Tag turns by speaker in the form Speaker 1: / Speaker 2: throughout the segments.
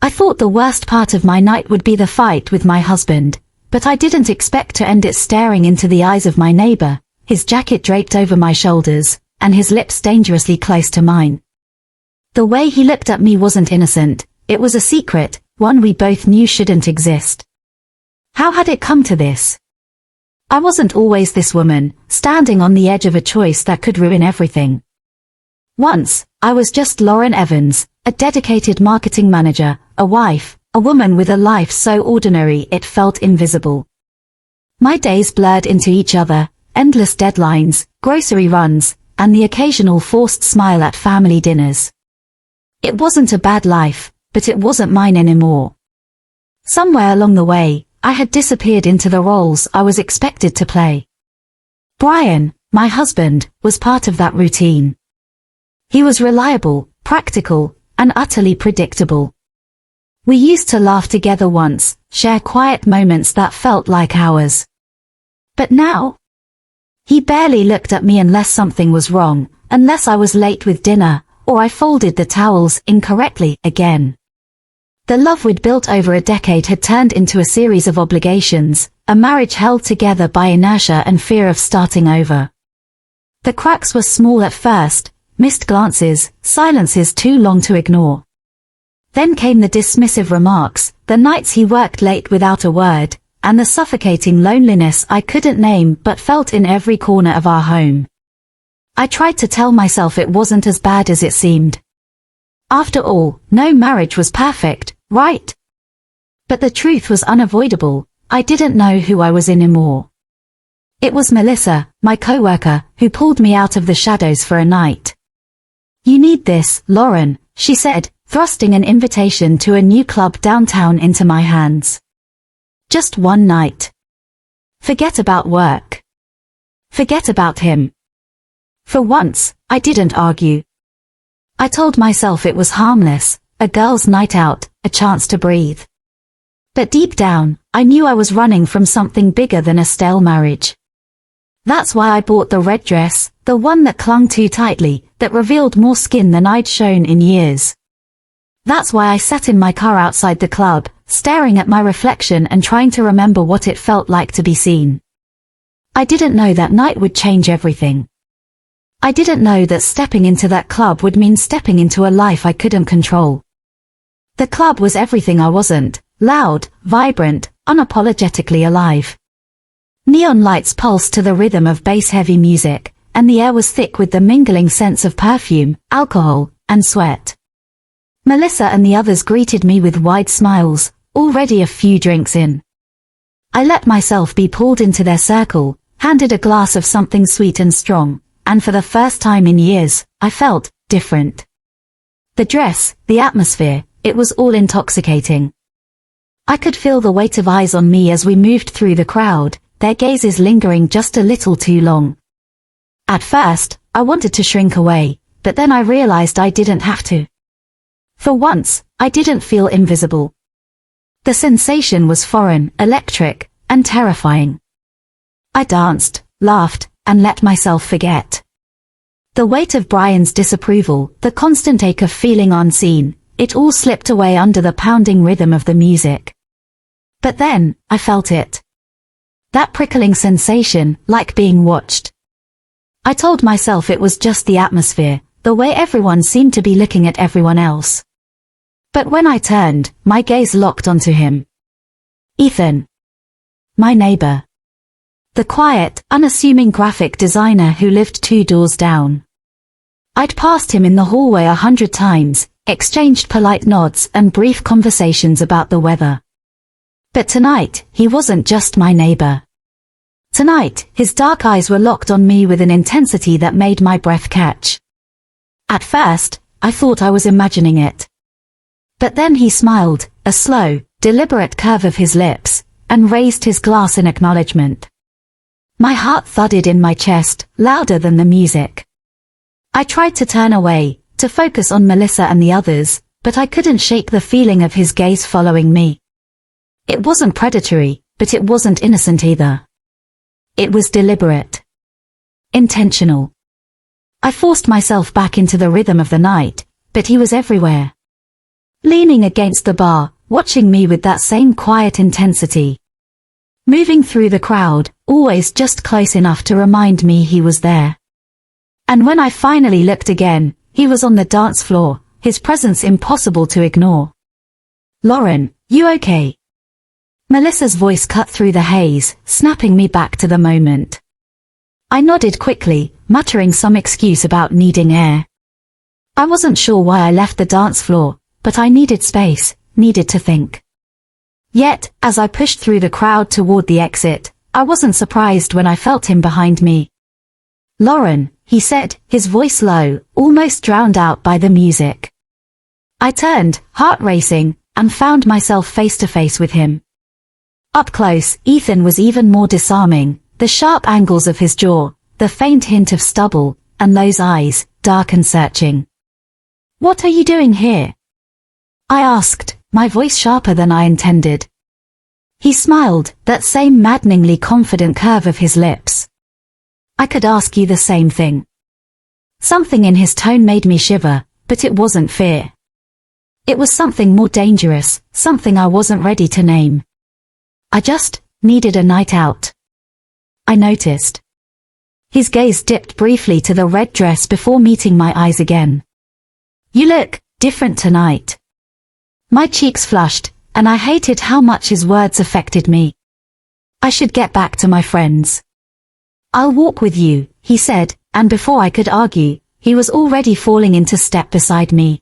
Speaker 1: I thought the worst part of my night would be the fight with my husband, but I didn't expect to end it staring into the eyes of my neighbor, his jacket draped over my shoulders, and his lips dangerously close to mine. The way he looked at me wasn't innocent, it was a secret, one we both knew shouldn't exist. How had it come to this? I wasn't always this woman, standing on the edge of a choice that could ruin everything. Once, I was just Lauren Evans, a dedicated marketing manager, a wife, a woman with a life so ordinary it felt invisible. My days blurred into each other, endless deadlines, grocery runs, and the occasional forced smile at family dinners. It wasn't a bad life, but it wasn't mine anymore. Somewhere along the way, I had disappeared into the roles I was expected to play. Brian, my husband, was part of that routine. He was reliable, practical, and utterly predictable. We used to laugh together once, share quiet moments that felt like hours. But now, he barely looked at me unless something was wrong, unless I was late with dinner, or I folded the towels incorrectly again. The love we'd built over a decade had turned into a series of obligations, a marriage held together by inertia and fear of starting over. The cracks were small at first, missed glances, silences too long to ignore. Then came the dismissive remarks, the nights he worked late without a word, and the suffocating loneliness I couldn't name but felt in every corner of our home. I tried to tell myself it wasn't as bad as it seemed. After all, no marriage was perfect, right? But the truth was unavoidable, I didn't know who I was anymore. It was Melissa, my coworker, who pulled me out of the shadows for a night. "You need this, Lauren," she said, thrusting an invitation to a new club downtown into my hands. "Just one night. Forget about work. Forget about him." For once, I didn't argue. I told myself it was harmless, a girl's night out, a chance to breathe. But deep down, I knew I was running from something bigger than a stale marriage. That's why I bought the red dress, the one that clung too tightly, that revealed more skin than I'd shown in years. That's why I sat in my car outside the club, staring at my reflection and trying to remember what it felt like to be seen. I didn't know that night would change everything. I didn't know that stepping into that club would mean stepping into a life I couldn't control. The club was everything I wasn't, loud, vibrant, unapologetically alive. Neon lights pulsed to the rhythm of bass-heavy music, and the air was thick with the mingling scents of perfume, alcohol, and sweat. Melissa and the others greeted me with wide smiles, already a few drinks in. I let myself be pulled into their circle, handed a glass of something sweet and strong, and for the first time in years, I felt different. The dress, the atmosphere, it was all intoxicating. I could feel the weight of eyes on me as we moved through the crowd, their gazes lingering just a little too long. At first, I wanted to shrink away, but then I realized I didn't have to. For once, I didn't feel invisible. The sensation was foreign, electric, and terrifying. I danced, laughed, and let myself forget. The weight of Brian's disapproval, the constant ache of feeling unseen, it all slipped away under the pounding rhythm of the music. But then, I felt it. That prickling sensation, like being watched. I told myself it was just the atmosphere, the way everyone seemed to be looking at everyone else. But when I turned, my gaze locked onto him. Ethan. My neighbor. The quiet, unassuming graphic designer who lived 2 doors down. I'd passed him in the hallway 100 times, exchanged polite nods and brief conversations about the weather. But tonight, he wasn't just my neighbor. Tonight, his dark eyes were locked on me with an intensity that made my breath catch. At first, I thought I was imagining it. But then he smiled, a slow, deliberate curve of his lips, and raised his glass in acknowledgement. My heart thudded in my chest, louder than the music. I tried to turn away, to focus on Melissa and the others, but I couldn't shake the feeling of his gaze following me. It wasn't predatory, but it wasn't innocent either. It was deliberate. Intentional. I forced myself back into the rhythm of the night, but he was everywhere. leaning against the bar, watching me with that same quiet intensity. Moving through the crowd, always just close enough to remind me he was there. And when I finally looked again, he was on the dance floor, his presence impossible to ignore. "Lauren, you okay?" Melissa's voice cut through the haze, snapping me back to the moment. I nodded quickly, muttering some excuse about needing air. I wasn't sure why I left the dance floor, but I needed space, needed to think. Yet, as I pushed through the crowd toward the exit, I wasn't surprised when I felt him behind me. "Lauren," he said, his voice low, almost drowned out by the music. I turned, heart racing, and found myself face to face with him. Up close, Ethan was even more disarming, the sharp angles of his jaw, the faint hint of stubble, and those eyes, dark and searching. "What are you doing here?" I asked, my voice sharper than I intended. He smiled, that same maddeningly confident curve of his lips. "I could ask you the same thing." Something in his tone made me shiver, but it wasn't fear. It was something more dangerous, something I wasn't ready to name. I just needed a night out. I noticed. His gaze dipped briefly to the red dress before meeting my eyes again. "You look different tonight." My cheeks flushed, and I hated how much his words affected me. I should get back to my friends. "I'll walk with you," he said, and before I could argue, he was already falling into step beside me.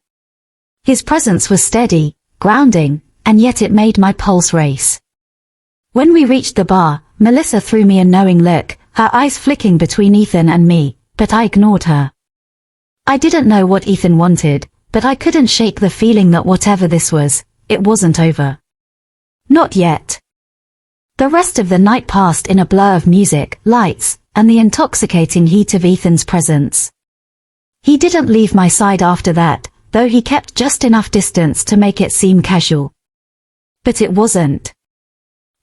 Speaker 1: His presence was steady, grounding, and yet it made my pulse race. When we reached the bar, Melissa threw me a knowing look, her eyes flicking between Ethan and me, but I ignored her. I didn't know what Ethan wanted, but I couldn't shake the feeling that whatever this was, it wasn't over. Not yet. The rest of the night passed in a blur of music, lights, and the intoxicating heat of Ethan's presence. He didn't leave my side after that, though he kept just enough distance to make it seem casual. But it wasn't.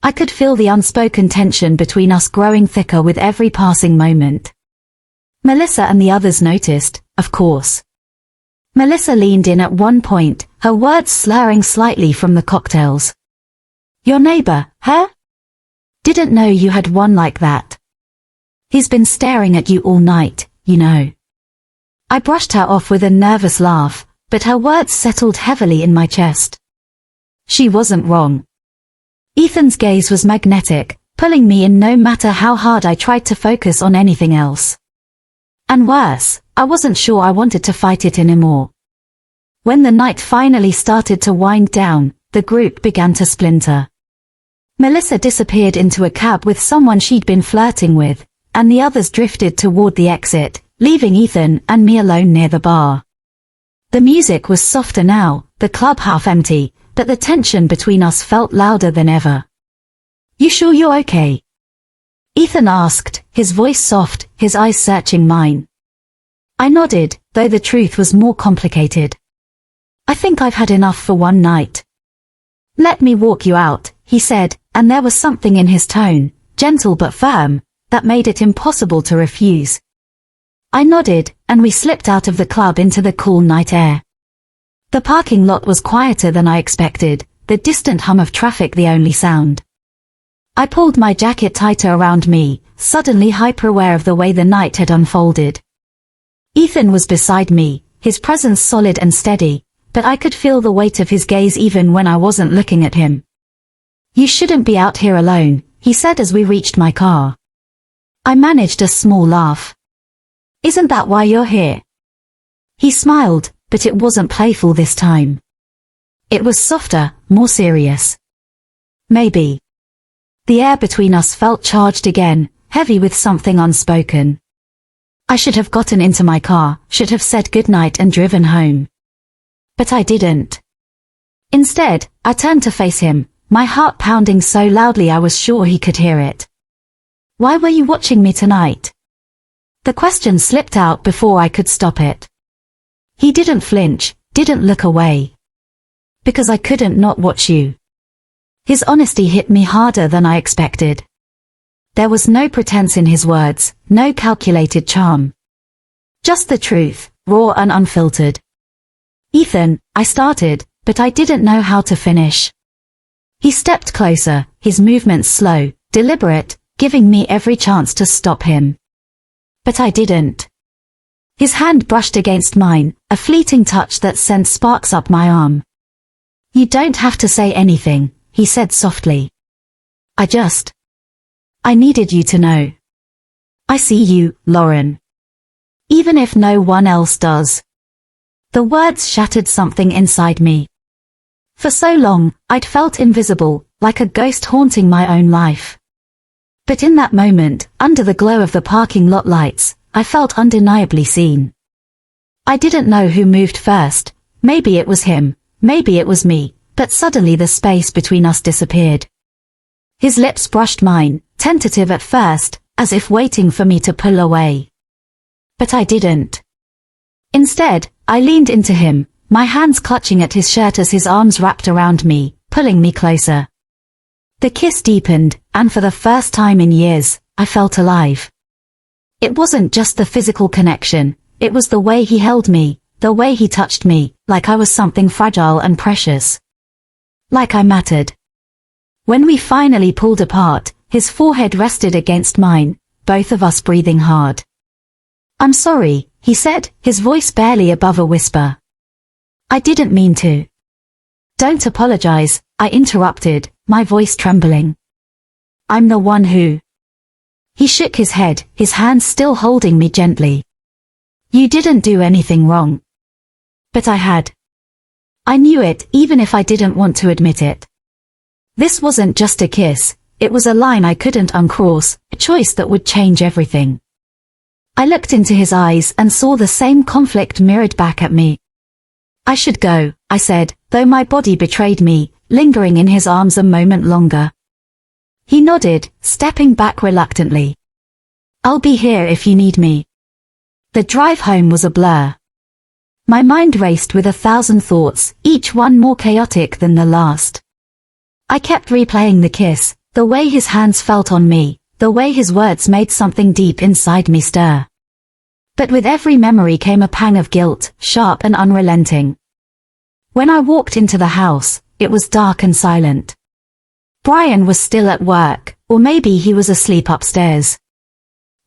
Speaker 1: I could feel the unspoken tension between us growing thicker with every passing moment. Melissa and the others noticed, of course. Melissa leaned in at one point, her words slurring slightly from the cocktails. "Your neighbor, huh? Didn't know you had one like that. He's been staring at you all night, you know." I brushed her off with a nervous laugh, but her words settled heavily in my chest. She wasn't wrong. Ethan's gaze was magnetic, pulling me in no matter how hard I tried to focus on anything else. And worse, I wasn't sure I wanted to fight it anymore. When the night finally started to wind down, the group began to splinter. Melissa disappeared into a cab with someone she'd been flirting with, and the others drifted toward the exit, leaving Ethan and me alone near the bar. The music was softer now, the club half empty, but the tension between us felt louder than ever. "You sure you're okay?" Ethan asked, his voice soft, his eyes searching mine. I nodded, though the truth was more complicated. "I think I've had enough for one night." "Let me walk you out," he said, and there was something in his tone, gentle but firm, that made it impossible to refuse. I nodded, and we slipped out of the club into the cool night air. The parking lot was quieter than I expected, the distant hum of traffic the only sound. I pulled my jacket tighter around me, suddenly hyper-aware of the way the night had unfolded. Ethan was beside me, his presence solid and steady, but I could feel the weight of his gaze even when I wasn't looking at him. "You shouldn't be out here alone," he said as we reached my car. I managed a small laugh. "Isn't that why you're here?" He smiled, but it wasn't playful this time. It was softer, more serious. Maybe. The air between us felt charged again, heavy with something unspoken. I should have gotten into my car, should have said goodnight and driven home. But I didn't. Instead, I turned to face him, my heart pounding so loudly I was sure he could hear it. "Why were you watching me tonight?" The question slipped out before I could stop it. He didn't flinch, didn't look away. "Because I couldn't not watch you." His honesty hit me harder than I expected. There was no pretense in his words, no calculated charm. Just the truth, raw and unfiltered. "Ethan," I started, but I didn't know how to finish. He stepped closer, his movements slow, deliberate, giving me every chance to stop him. But I didn't. His hand brushed against mine, a fleeting touch that sent sparks up my arm. "You don't have to say anything," he said softly. I needed you to know. I see you, Lauren. Even if no one else does." The words shattered something inside me. For so long, I'd felt invisible, like a ghost haunting my own life. But in that moment, under the glow of the parking lot lights, I felt undeniably seen. I didn't know who moved first. Maybe it was him, maybe it was me, but suddenly the space between us disappeared. His lips brushed mine, tentative at first, as if waiting for me to pull away. But I didn't. Instead, I leaned into him, my hands clutching at his shirt as his arms wrapped around me, pulling me closer. The kiss deepened, and for the first time in years, I felt alive. It wasn't just the physical connection, it was the way he held me, the way he touched me, like I was something fragile and precious. Like I mattered. When we finally pulled apart, his forehead rested against mine, both of us breathing hard. "I'm sorry," he said, his voice barely above a whisper. "I didn't mean to." "Don't apologize," I interrupted, my voice trembling. "I'm the one who..." He shook his head, his hands still holding me gently. "You didn't do anything wrong." But I had. I knew it, even if I didn't want to admit it. This wasn't just a kiss, it was a line I couldn't uncross, a choice that would change everything. I looked into his eyes and saw the same conflict mirrored back at me. "I should go," I said, though my body betrayed me, lingering in his arms a moment longer. He nodded, stepping back reluctantly. "I'll be here if you need me." The drive home was a blur. My mind raced with 1,000 thoughts, each one more chaotic than the last. I kept replaying the kiss, the way his hands felt on me, the way his words made something deep inside me stir. But with every memory came a pang of guilt, sharp and unrelenting. When I walked into the house, it was dark and silent. Brian was still at work, or maybe he was asleep upstairs.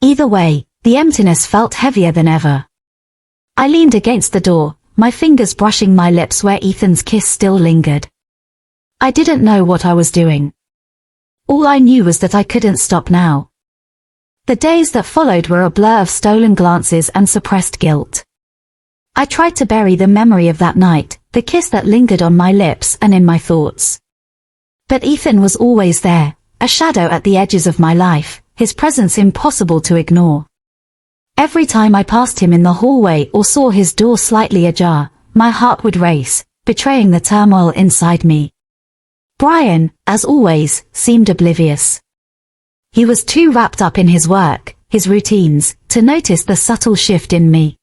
Speaker 1: Either way, the emptiness felt heavier than ever. I leaned against the door, my fingers brushing my lips where Ethan's kiss still lingered. I didn't know what I was doing. All I knew was that I couldn't stop now. The days that followed were a blur of stolen glances and suppressed guilt. I tried to bury the memory of that night, the kiss that lingered on my lips and in my thoughts. But Ethan was always there, a shadow at the edges of my life, his presence impossible to ignore. Every time I passed him in the hallway or saw his door slightly ajar, my heart would race, betraying the turmoil inside me. Brian, as always, seemed oblivious. He was too wrapped up in his work, his routines, to notice the subtle shift in me.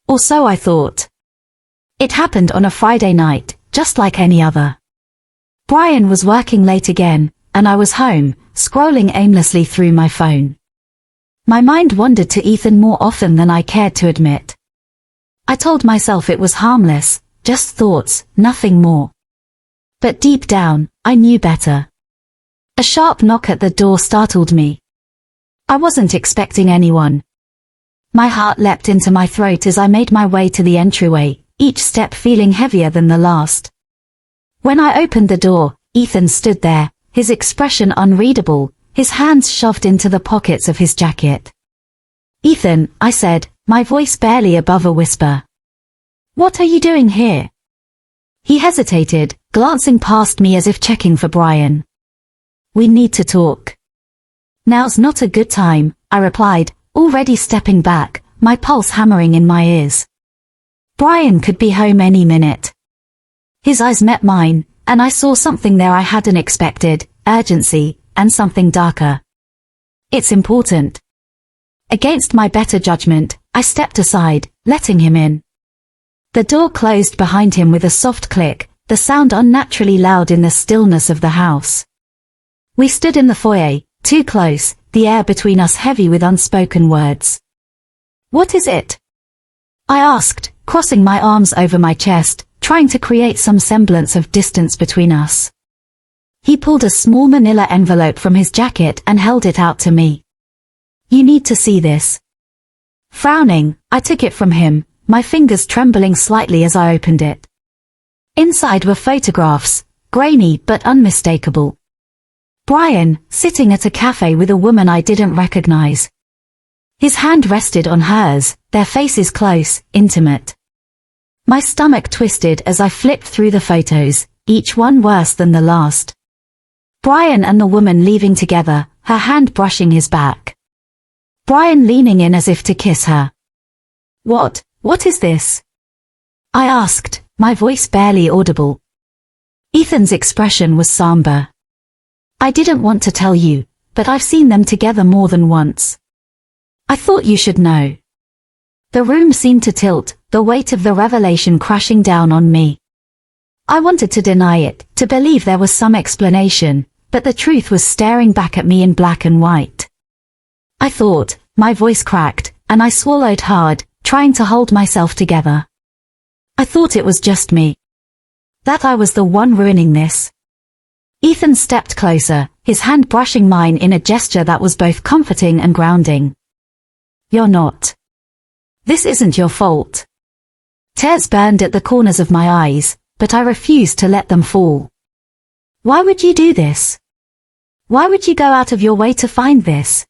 Speaker 1: Or so I thought. It happened on a Friday night, just like any other. Brian was working late again, and I was home, scrolling aimlessly through my phone. My mind wandered to Ethan more often than I cared to admit. I told myself it was harmless, just thoughts, nothing more. But deep down, I knew better. A sharp knock at the door startled me. I wasn't expecting anyone. My heart leapt into my throat as I made my way to the entryway, each step feeling heavier than the last. When I opened the door, Ethan stood there, his expression unreadable, his hands shoved into the pockets of his jacket. "Ethan," I said, my voice barely above a whisper. "What are you doing here?" He hesitated, glancing past me as if checking for Brian. "We need to talk." "Now's not a good time," I replied, already stepping back, my pulse hammering in my ears. Brian could be home any minute. His eyes met mine, and I saw something there I hadn't expected, urgency, and something darker. "It's important." Against my better judgment, I stepped aside, letting him in. The door closed behind him with a soft click, the sound unnaturally loud in the stillness of the house. We stood in the foyer, too close, the air between us heavy with unspoken words. "What is it?" I asked, crossing my arms over my chest, trying to create some semblance of distance between us. He pulled a small manila envelope from his jacket and held it out to me. "You need to see this." Frowning, I took it from him, my fingers trembling slightly as I opened it. Inside were photographs, grainy but unmistakable. Brian, sitting at a cafe with a woman I didn't recognize. His hand rested on hers, their faces close, intimate. My stomach twisted as I flipped through the photos, each one worse than the last. Brian and the woman leaving together, her hand brushing his back. Brian leaning in as if to kiss her. What is this?" I asked, my voice barely audible. Ethan's expression was somber. "I didn't want to tell you, but I've seen them together more than once. I thought you should know." The room seemed to tilt, the weight of the revelation crashing down on me. I wanted to deny it, to believe there was some explanation, but the truth was staring back at me in black and white. I thought, my voice cracked, and I swallowed hard, trying to hold myself together. I thought it was just me. That I was the one ruining this. Ethan stepped closer, his hand brushing mine in a gesture that was both comforting and grounding. "You're not. This isn't your fault." Tears burned at the corners of my eyes, but I refused to let them fall. "Why would you do this? Why would you go out of your way to find this?"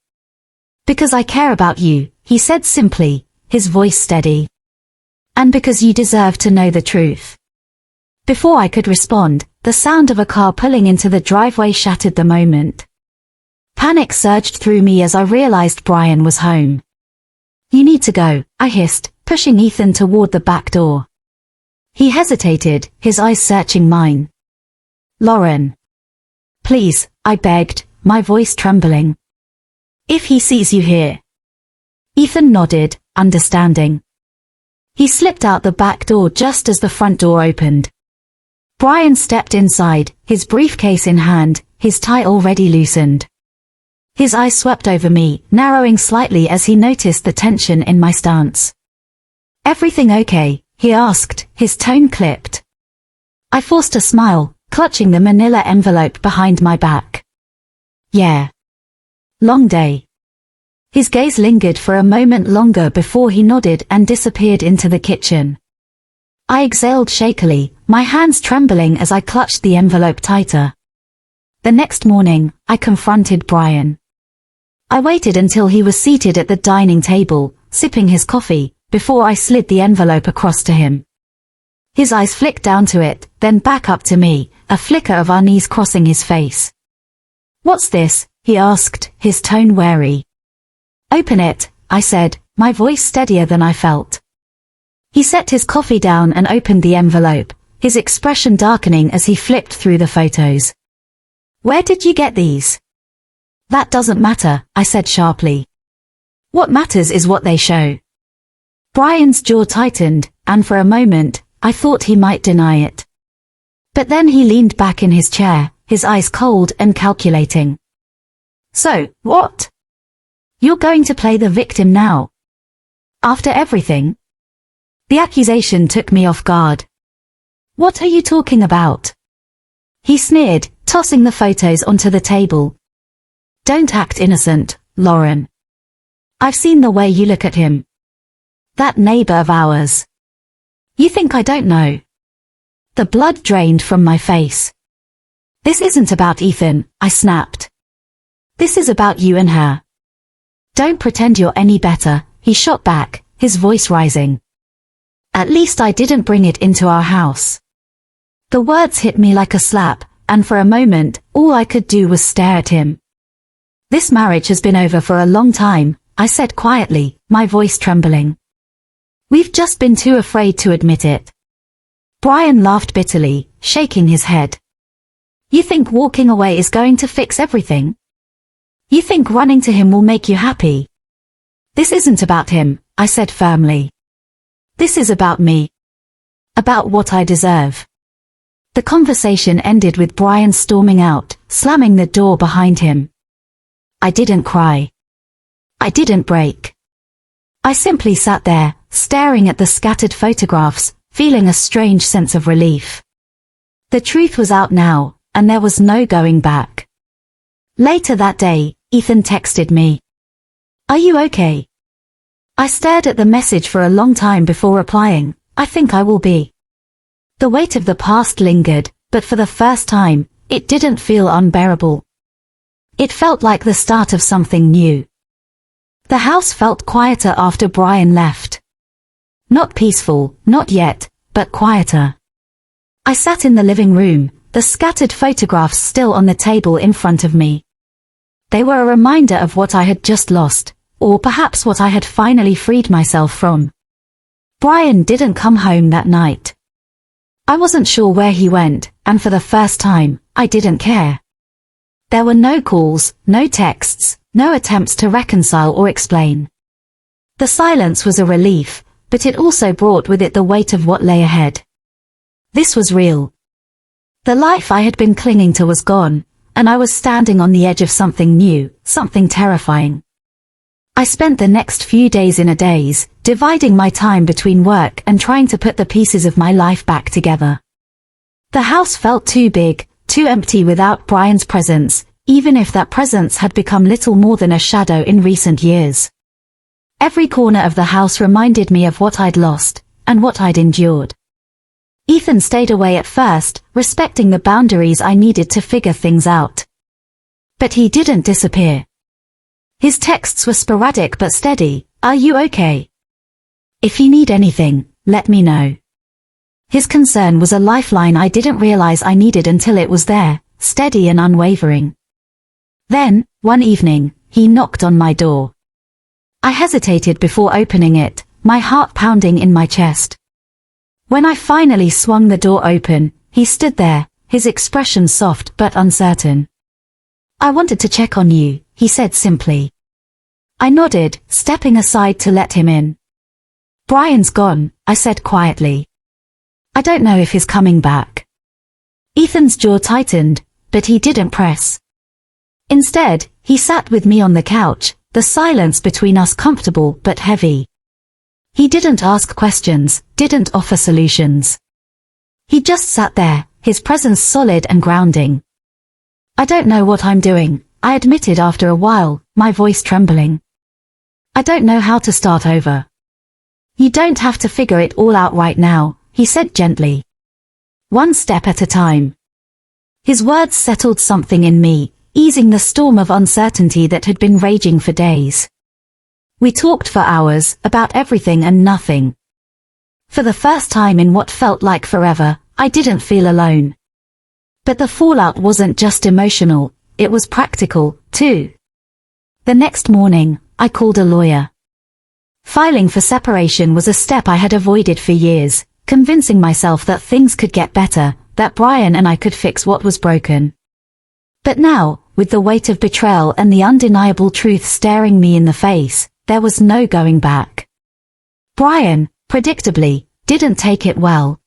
Speaker 1: "Because I care about you," he said simply, his voice steady. "And because you deserve to know the truth." Before I could respond, the sound of a car pulling into the driveway shattered the moment. Panic surged through me as I realized Brian was home. "You need to go," I hissed, pushing Ethan toward the back door. He hesitated, his eyes searching mine. "Lauren. Please," I begged, my voice trembling. "If he sees you here." Ethan nodded, understanding. He slipped out the back door just as the front door opened. Brian stepped inside, his briefcase in hand, his tie already loosened. His eyes swept over me, narrowing slightly as he noticed the tension in my stance. "Everything okay?" he asked, his tone clipped. I forced a smile, clutching the manila envelope behind my back. "Yeah. Long day." His gaze lingered for a moment longer before he nodded and disappeared into the kitchen. I exhaled shakily, my hands trembling as I clutched the envelope tighter. The next morning, I confronted Brian. I waited until he was seated at the dining table, sipping his coffee, before I slid the envelope across to him. His eyes flicked down to it, then back up to me, a flicker of unease crossing his face. "What's this?" he asked, his tone wary. "Open it," I said, my voice steadier than I felt. He set his coffee down and opened the envelope, his expression darkening as he flipped through the photos. "Where did you get these?" "That doesn't matter," I said sharply. "What matters is what they show." Brian's jaw tightened, and for a moment, I thought he might deny it. But then he leaned back in his chair, his eyes cold and calculating. "So, what? You're going to play the victim now? After everything?" The accusation took me off guard. "What are you talking about?" He sneered, tossing the photos onto the table. "Don't act innocent, Lauren. I've seen the way you look at him. That neighbor of ours. You think I don't know?" The blood drained from my face. "This isn't about Ethan," I snapped. "This is about you and her. Don't pretend you're any better," he shot back, his voice rising. "At least I didn't bring it into our house." The words hit me like a slap, and for a moment, all I could do was stare at him. "This marriage has been over for a long time," I said quietly, my voice trembling. "We've just been too afraid to admit it." Brian laughed bitterly, shaking his head. "You think walking away is going to fix everything? You think running to him will make you happy?" "This isn't about him," I said firmly. "This is about me. About what I deserve." The conversation ended with Brian storming out, slamming the door behind him. I didn't cry. I didn't break. I simply sat there, staring at the scattered photographs, feeling a strange sense of relief. The truth was out now, and there was no going back. Later that day, Ethan texted me. "Are you okay?" I stared at the message for a long time before replying, "I think I will be." The weight of the past lingered, but for the first time, it didn't feel unbearable. It felt like the start of something new. The house felt quieter after Brian left. Not peaceful, not yet, but quieter. I sat in the living room, the scattered photographs still on the table in front of me. They were a reminder of what I had just lost, or perhaps what I had finally freed myself from. Brian didn't come home that night. I wasn't sure where he went, and for the first time, I didn't care. There were no calls, no texts, no attempts to reconcile or explain. The silence was a relief, but it also brought with it the weight of what lay ahead. This was real. The life I had been clinging to was gone, and I was standing on the edge of something new, something terrifying. I spent the next few days in a daze, dividing my time between work and trying to put the pieces of my life back together. The house felt too big, too empty without Brian's presence, even if that presence had become little more than a shadow in recent years. Every corner of the house reminded me of what I'd lost, and what I'd endured. Ethan stayed away at first, respecting the boundaries I needed to figure things out. But he didn't disappear. His texts were sporadic but steady. "Are you okay? If you need anything, let me know." His concern was a lifeline I didn't realize I needed until it was there, steady and unwavering. Then, one evening, he knocked on my door. I hesitated before opening it, my heart pounding in my chest. When I finally swung the door open, he stood there, his expression soft but uncertain. "I wanted to check on you," he said simply. I nodded, stepping aside to let him in. "Brian's gone," I said quietly. "I don't know if he's coming back." Ethan's jaw tightened, but he didn't press. Instead, he sat with me on the couch, the silence between us comfortable but heavy. He didn't ask questions, didn't offer solutions. He just sat there, his presence solid and grounding. "I don't know what I'm doing," I admitted after a while, my voice trembling. "I don't know how to start over." "You don't have to figure it all out right now," he said gently. "One step at a time." His words settled something in me, easing the storm of uncertainty that had been raging for days. We talked for hours, about everything and nothing. For the first time in what felt like forever, I didn't feel alone. But the fallout wasn't just emotional, it was practical, too. The next morning, I called a lawyer. Filing for separation was a step I had avoided for years, convincing myself that things could get better, that Brian and I could fix what was broken. But now, with the weight of betrayal and the undeniable truth staring me in the face, there was no going back. Brian, predictably, didn't take it well.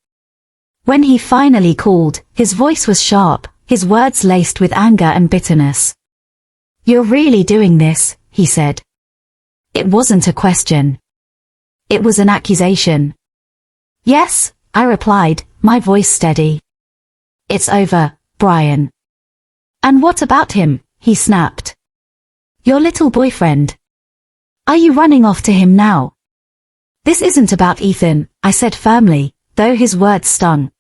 Speaker 1: When he finally called, his voice was sharp, his words laced with anger and bitterness. "You're really doing this," he said. It wasn't a question. It was an accusation. "Yes," I replied, my voice steady. "It's over, Brian." "And what about him?" he snapped. "Your little boyfriend. Are you running off to him now?" "This isn't about Ethan," I said firmly, though his words stung.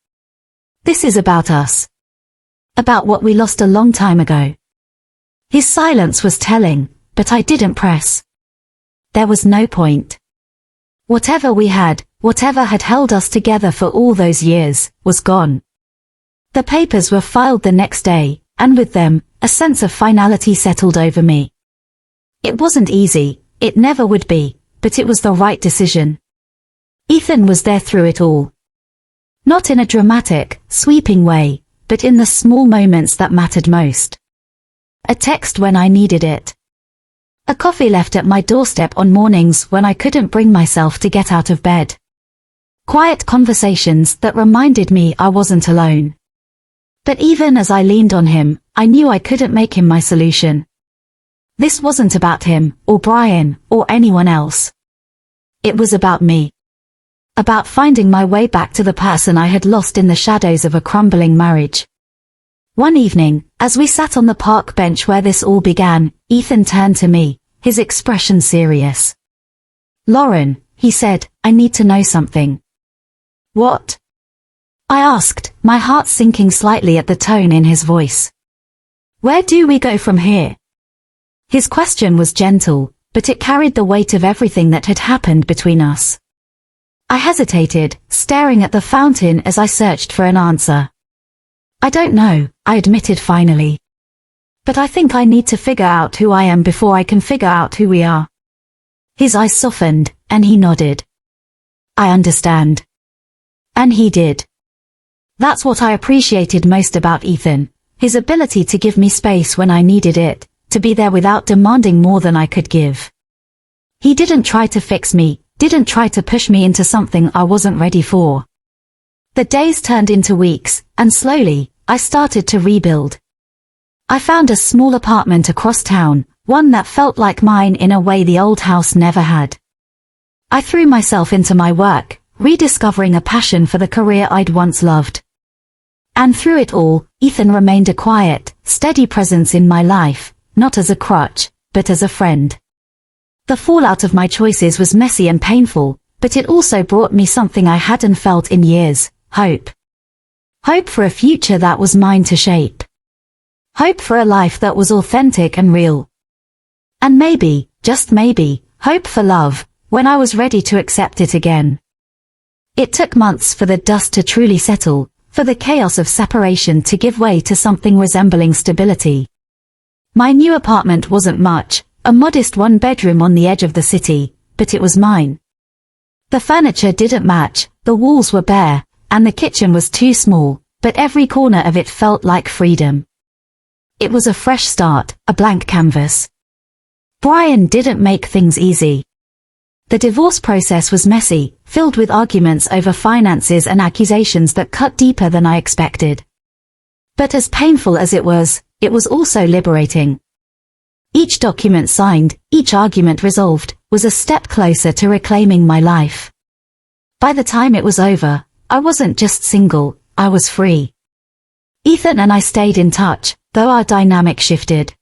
Speaker 1: "This is about us. About what we lost a long time ago." His silence was telling, but I didn't press. There was no point. Whatever we had, whatever had held us together for all those years, was gone. The papers were filed the next day, and with them, a sense of finality settled over me. It wasn't easy, it never would be, but it was the right decision. Ethan was there through it all. Not in a dramatic, sweeping way, but in the small moments that mattered most. A text when I needed it. A coffee left at my doorstep on mornings when I couldn't bring myself to get out of bed. Quiet conversations that reminded me I wasn't alone. But even as I leaned on him, I knew I couldn't make him my solution. This wasn't about him, or Brian, or anyone else. It was about me. about finding my way back to the person I had lost in the shadows of a crumbling marriage. One evening, as we sat on the park bench where this all began, Ethan turned to me, his expression serious. "Lauren," he said, "I need to know something." "What?" I asked, my heart sinking slightly at the tone in his voice. "Where do we go from here?" His question was gentle, but it carried the weight of everything that had happened between us. I hesitated, staring at the fountain as I searched for an answer. "I don't know," I admitted finally. "But I think I need to figure out who I am before I can figure out who we are." His eyes softened, and he nodded. "I understand." And he did. That's what I appreciated most about Ethan, his ability to give me space when I needed it, to be there without demanding more than I could give. He didn't try to fix me, didn't try to push me into something I wasn't ready for. The days turned into weeks, and slowly, I started to rebuild. I found a small apartment across town, one that felt like mine in a way the old house never had. I threw myself into my work, rediscovering a passion for the career I'd once loved. And through it all, Ethan remained a quiet, steady presence in my life, not as a crutch, but as a friend. The fallout of my choices was messy and painful, but it also brought me something I hadn't felt in years: hope. Hope for a future that was mine to shape. Hope for a life that was authentic and real. And maybe, just maybe, hope for love, when I was ready to accept it again. It took months for the dust to truly settle, for the chaos of separation to give way to something resembling stability. My new apartment wasn't much, a modest one-bedroom on the edge of the city, but it was mine. The furniture didn't match, the walls were bare, and the kitchen was too small, but every corner of it felt like freedom. It was a fresh start, a blank canvas. Brian didn't make things easy. The divorce process was messy, filled with arguments over finances and accusations that cut deeper than I expected. But as painful as it was also liberating. Each document signed, each argument resolved, was a step closer to reclaiming my life. By the time it was over, I wasn't just single, I was free. Ethan and I stayed in touch, though our dynamic shifted.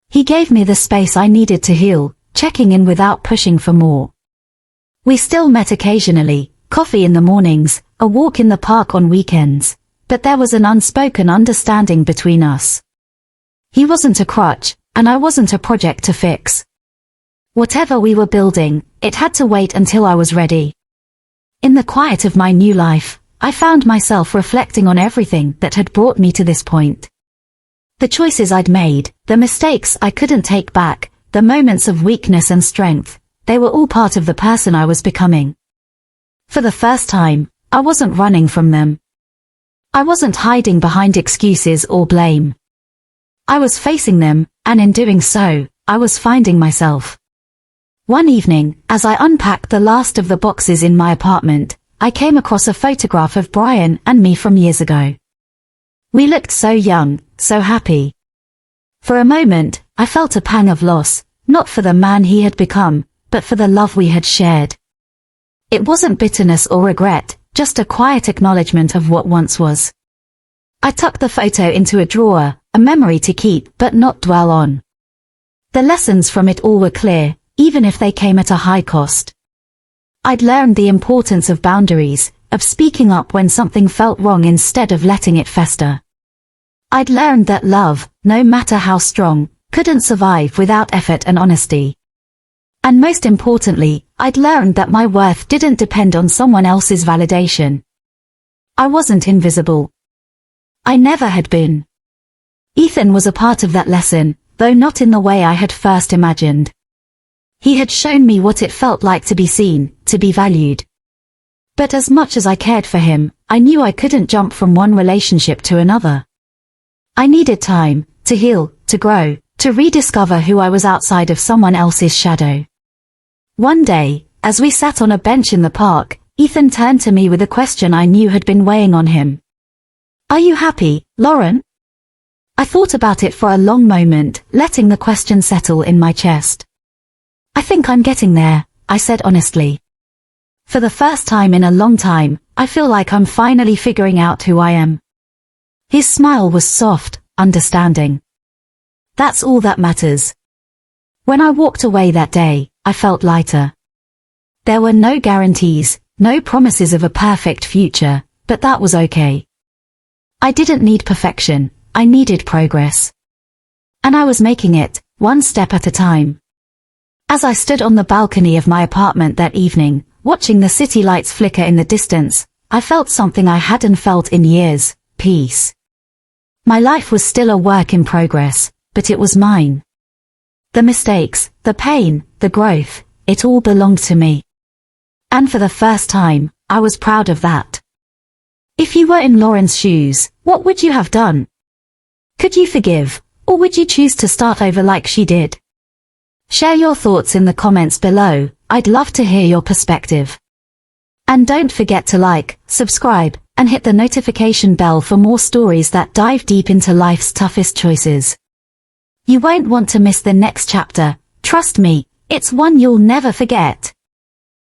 Speaker 1: He gave me the space I needed to heal, checking in without pushing for more. We still met occasionally, coffee in the mornings, a walk in the park on weekends, but there was an unspoken understanding between us. He wasn't a crutch, and I wasn't a project to fix. Whatever we were building, it had to wait until I was ready. In the quiet of my new life, I found myself reflecting on everything that had brought me to this point. The choices I'd made, the mistakes I couldn't take back, the moments of weakness and strength, they were all part of the person I was becoming. For the first time, I wasn't running from them. I wasn't hiding behind excuses or blame. I was facing them, and in doing so, I was finding myself. One evening, as I unpacked the last of the boxes in my apartment, I came across a photograph of Brian and me from years ago. We looked so young, so happy. For a moment, I felt a pang of loss, not for the man he had become, but for the love we had shared. It wasn't bitterness or regret, just a quiet acknowledgement of what once was. I tucked the photo into a drawer, a memory to keep but not dwell on. The lessons from it all were clear, even if they came at a high cost. I'd learned the importance of boundaries, of speaking up when something felt wrong instead of letting it fester. I'd learned that love, no matter how strong, couldn't survive without effort and honesty. And most importantly, I'd learned that my worth didn't depend on someone else's validation. I wasn't invisible. I never had been. Ethan was a part of that lesson, though not in the way I had first imagined. He had shown me what it felt like to be seen, to be valued. But as much as I cared for him, I knew I couldn't jump from one relationship to another. I needed time, to heal, to grow, to rediscover who I was outside of someone else's shadow. One day, as we sat on a bench in the park, Ethan turned to me with a question I knew had been weighing on him. "Are you happy, Lauren?" I thought about it for a long moment, letting the question settle in my chest. "I think I'm getting there," I said honestly. For the first time in a long time, I feel like I'm finally figuring out who I am. His smile was soft, understanding. That's all that matters. When I walked away that day, I felt lighter. There were no guarantees, no promises of a perfect future, but that was okay. I didn't need perfection, I needed progress. And I was making it, one step at a time. As I stood on the balcony of my apartment that evening, watching the city lights flicker in the distance, I felt something I hadn't felt in years, peace. My life was still a work in progress, but it was mine. The mistakes, the pain, the growth, it all belonged to me. And for the first time, I was proud of that. If you were in Lauren's shoes, what would you have done? Could you forgive, or would you choose to start over like she did? Share your thoughts in the comments below, I'd love to hear your perspective. And don't forget to like, subscribe, and hit the notification bell for more stories that dive deep into life's toughest choices. You won't want to miss the next chapter, trust me, it's one you'll never forget.